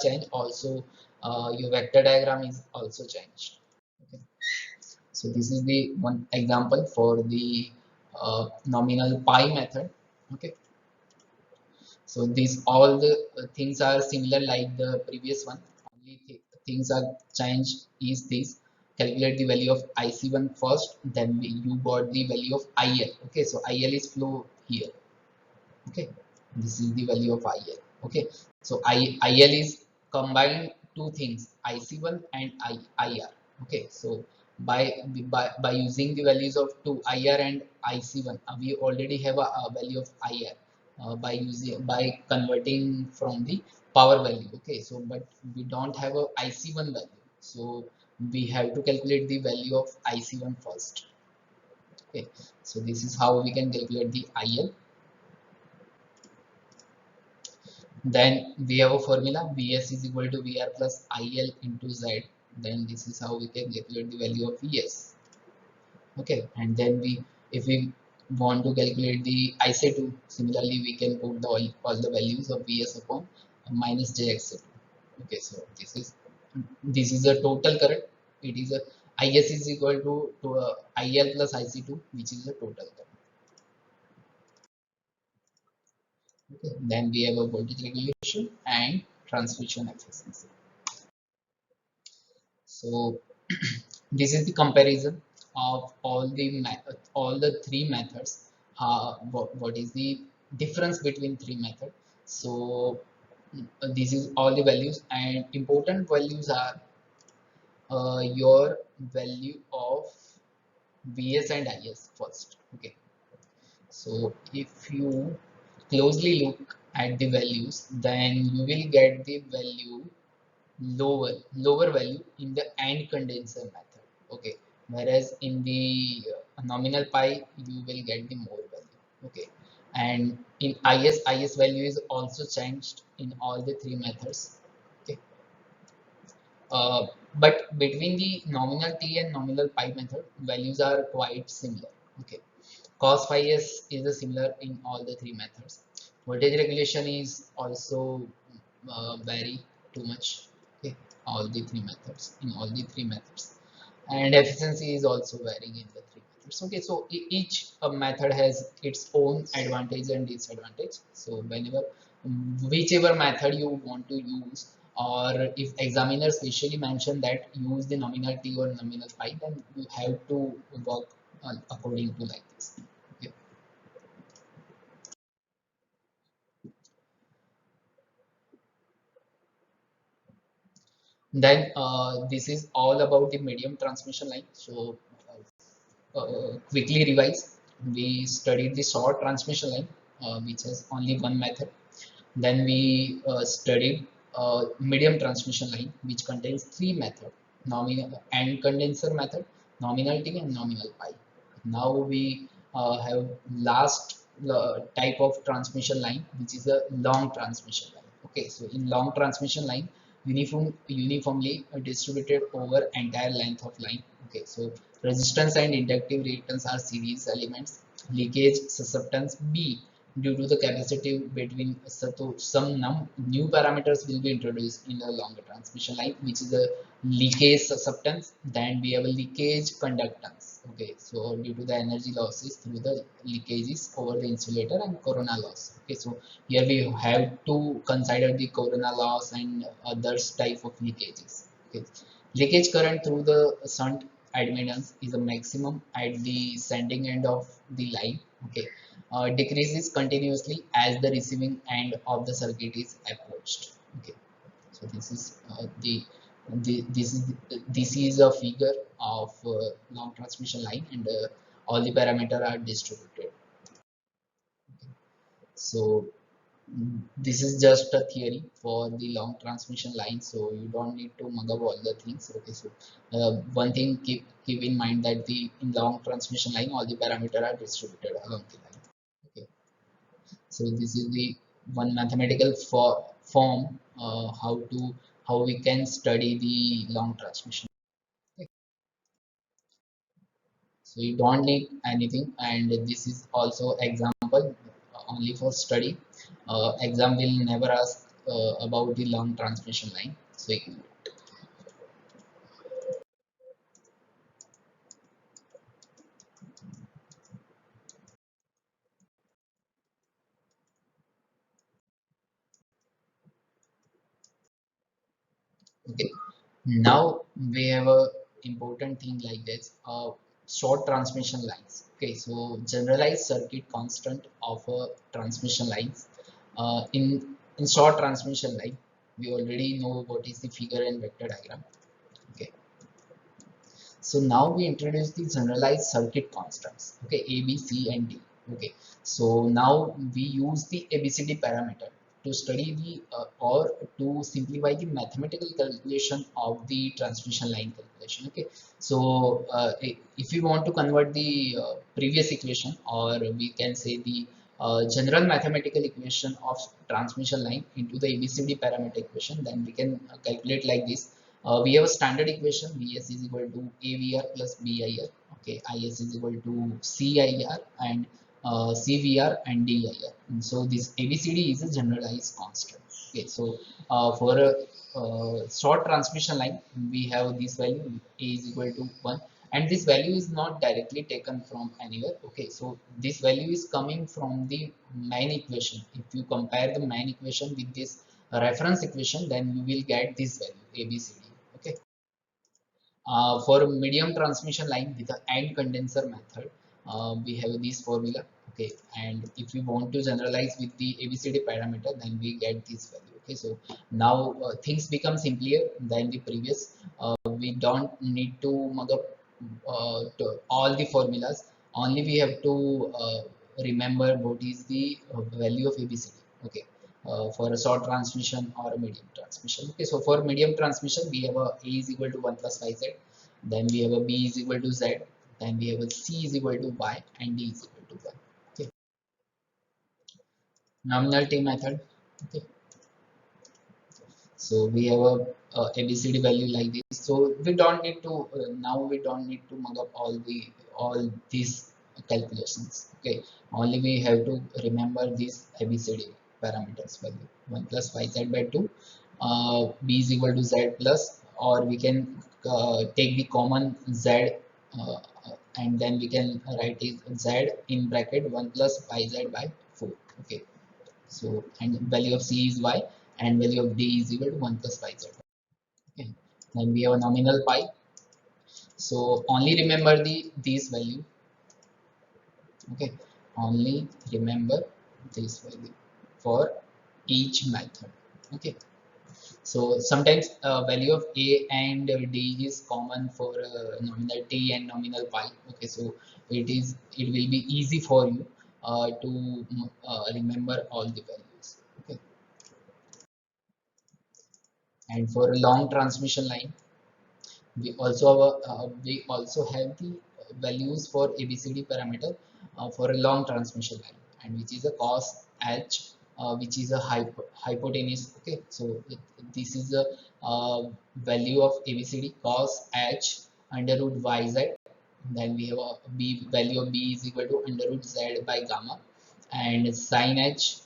changed, also your vector diagram is also changed. Okay. So this is the one example for the nominal pi method. Okay. So these all the things are similar like the previous one. Only things are changed is this: calculate the value of IC1 first, then you got the value of IL. Okay, so IL is flow here. Okay, this is the value of IL. Okay, so IL is combined two things, IC1 and IR. Okay, so by using the values of two, IR and IC1, we already have a value of IR by converting from the power value. Okay, so but we don't have a IC1 value, so we have to calculate the value of IC1 first. Okay, so this is how we can calculate the IL. Then we have a formula, Vs is equal to Vr plus IL into Z. Then this is how we can calculate the value of Vs. Okay, and then if we want to calculate the IC2, similarly we can put all the values of Vs upon minus Jx2. Okay, so this is a total current. It is a Is is equal to IL plus IC2, which is a total current. Okay, then we have a voltage regulation and transmission efficiency. So this is the comparison of all the three methods. What is the difference between three methods? So this is all the values, and important values are your value of Vs and Is first. Okay, so if you closely look at the values, then you will get the value lower value in the AND condenser method. Okay, whereas in the nominal pi you will get the more value. Okay, and in is value is also changed in all the three methods. Okay, uh, but between the nominal t and nominal pi method, values are quite similar. Okay, cos phi s is the similar in all the three methods. Voltage regulation is also vary too much. Okay, all the three methods in all the three methods, and efficiency is also varying in the three methods. Okay, so each method has its own advantage and disadvantage. So whenever whichever method you want to use, or if examiner specially mention that use the nominal t or nominal phi, then you have to work according to like this. Okay. Then this is all about the medium transmission line. So quickly revise. We studied the short transmission line, which has only one method. Then we studied medium transmission line, which contains three methods: nominal and condenser method, nominal T, and nominal pi. Now we have last type of transmission line, which is a long transmission line. Okay, so in long transmission line, uniformly distributed over entire length of line. Okay, so resistance and inductive reactance are series elements. Leakage susceptance B due to the capacitive between, so some new parameters will be introduced in a longer transmission line, which is a leakage susceptance. Then we have a leakage conductance. Okay, so due to the energy losses through the leakages over the insulator, and corona loss. Okay, so here we have to consider the corona loss and others type of leakages. Okay, leakage current through the shunt admittance is a maximum at the sending end of the line. Okay, decreases continuously as the receiving end of the circuit is approached. Okay, so this is this is a figure of long transmission line, and all the parameters are distributed. So this is just a theory for the long transmission line, so you don't need to mug up all the things. Okay, so one thing, keep in mind that the in long transmission line all the parameters are distributed along the line. Okay, so this is the one mathematical form how we can study the long transmission. Okay. So you don't need anything, and this is also example only for study. Exam will never ask about the long transmission line. So okay, now we have a important thing like this. Short transmission lines. Okay, so generalized circuit constant of a transmission lines. In short transmission line, we already know what is the figure and vector diagram. Okay, so now we introduce the generalized circuit constants. Okay, A, B, C, and D. Okay, so now we use the ABCD parameter to study the or to simplify the mathematical calculation of the transmission line calculation. Okay, so if you want to convert the previous equation, or we can say the general mathematical equation of transmission line into the ABCD parameter equation, then we can calculate like this. We have a standard equation. Vs is equal to AVR plus BIR. Okay, Is is equal to CIR and CVR and DIR. And so this ABCD is a generalized constant. Okay, so for a short transmission line, we have this value A is equal to 1, and this value is not directly taken from anywhere. Okay, so this value is coming from the main equation. If you compare the main equation with this reference equation, then you will get this value ABCD. Okay, for medium transmission line with the end condenser method, we have this formula. Okay, and if we want to generalize with the ABCD parameter, then we get this value. Okay, so now things become simpler than the previous. We don't need to mug up all the formulas. Only we have to remember what is the value of ABCD. Okay, for a short transmission or a medium transmission. Okay, so for medium transmission, we have a is equal to 1 plus yz, then we have a b is equal to z, then we have a c is equal to y, and d is equal to y. Okay, nominal t method. Okay, so we have a ABCD value like this. So we don't need to now we don't need to mug up all these calculations. Okay, only we have to remember these ABCD parameters value 1 plus yz by 2, b is equal to z plus, or we can take the common z, and then we can write it z in bracket 1 plus yz by 4. Okay, so and value of c is y, and value of d is equal to 1 plus yz. Okay, then we have a nominal pi. So only remember these value. Okay, only remember this value for each method. Okay, so sometimes value of a and d is common for nominal t and nominal pi. Okay, so it will be easy for you to remember all the values. Okay, and for a long transmission line, we also have the values for ABCD parameter for a long transmission line, and which is a cos h, which is a hypotenuse. Okay, so this is the value of ABCD cos h under root yz. Then we have a b value of b is equal to under root z by gamma, and sin h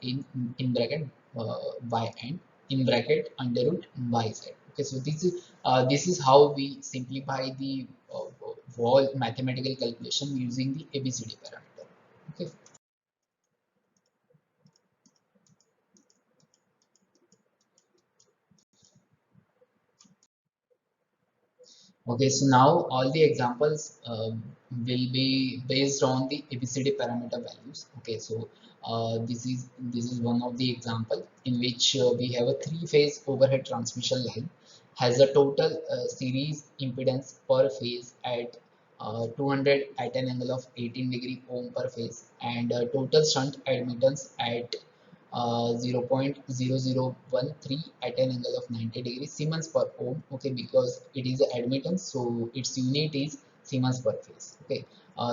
in bracket y, and in bracket under root yz. Okay, so this is how we simplify the whole mathematical calculation using the ABCD parameter. Okay. Okay, so now all the examples will be based on the ABCD parameter values. Okay, so this is one of the example in which we have a three-phase overhead transmission line, has a total series impedance per phase at 200 at an angle of 18 degree ohm per phase, and total shunt admittance at 0.0013 at an angle of 90 degrees Siemens per ohm. Okay, because it is admittance, so its unit is Siemens per phase. Okay,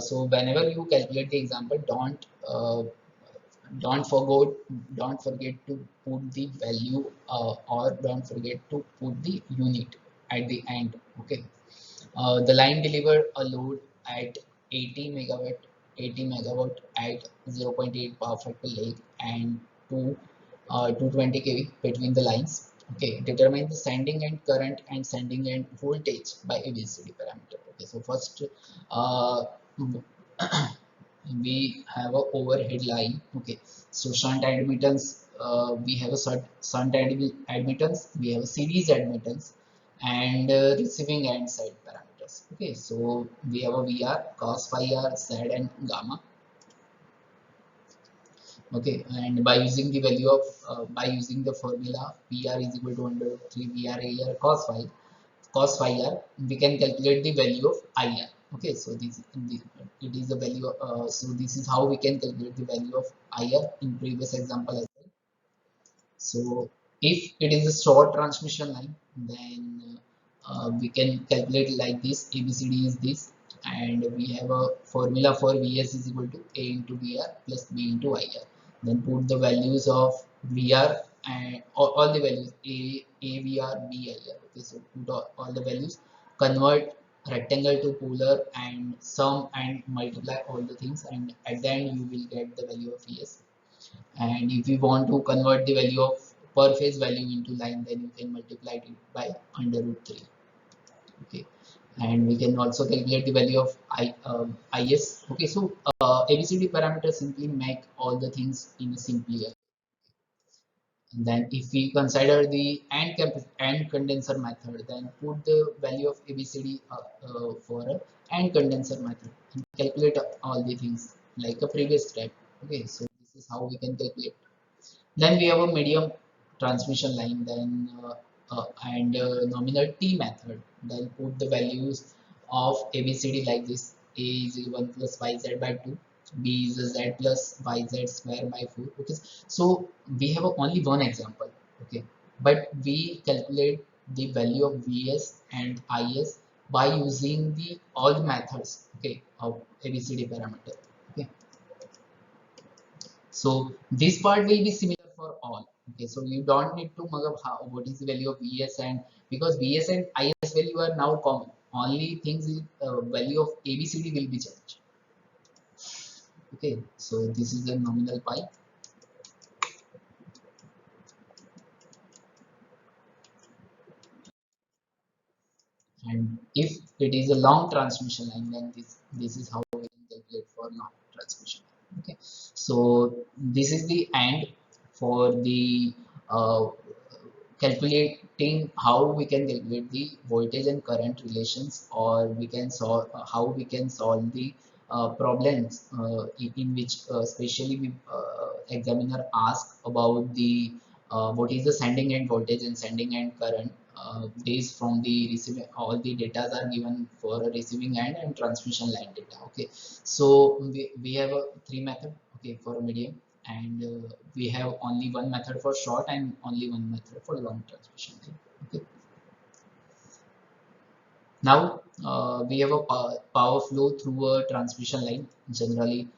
so whenever you calculate the example, don't forget don't forget to put the value, or don't forget to put the unit at the end. Okay, the line delivered a load at 80 megawatt 80 megawatt at 0.8 power factor lag, and to 220 kV between the lines. Okay, determine the sending end current and sending end voltage by ABCD parameter. Okay, so first uh, we have a overhead line. Okay, so shunt admittance, we have a admittance, we have a series admittance, and receiving end side parameters. Okay, so we have a VR, cos phi r, z, and gamma. Okay, and by using the value of by using the formula PR is equal to under 3 VR AR cos phi r, we can calculate the value of IR. Okay, so it is the value so this is how we can calculate the value of IR in previous example as well. So if it is a short transmission line, then we can calculate like this. ABCD is this, and we have a formula for Vs is equal to A into VR plus B into IR. Then put the values of VR and all the values AVR, BIR. Okay, so put all the values, convert rectangle to polar, and sum and multiply all the things, and at the end you will get the value of Vs. And if you want to convert the value of per phase value into line, then you can multiply it by under root 3. Okay, and we can also calculate the value of is. Okay, so ABCD parameters simply make all the things in a simpler. And then if we consider the AND condenser method, then put the value of ABCD for a AND condenser method and calculate all the things like a previous step. Okay, so this is how we can calculate. Then we have a medium transmission line, then and nominal T method. Then put the values of ABCD like this: A is 1 plus YZ by 2, B is Z plus YZ square by 4. Okay, so we have only one example. Okay, but we calculate the value of Vs and Is by using the all the methods. Okay, of ABCD parameter. Okay, so this part will be similar for all. Okay, so you don't need to mug up what is the value of Vs, and because Vs and Is value are now common. Only things is value of ABCD will be changed. Okay, so this is the nominal pi, and if it is a long transmission line, then this is how we can calculate for long transmission line. Okay, so this is the end for the calculating how we can calculate the voltage and current relations, or we can solve how we can solve the problems in which especially we, examiner ask about the what is the sending end voltage and sending end current based from the receiving. All the data are given for a receiving end and transmission line data. Okay, so we have a three method, okay, for a medium, and we have only one method for short and only one method for long transmission line. Okay, now we have a power flow through a transmission line. Generally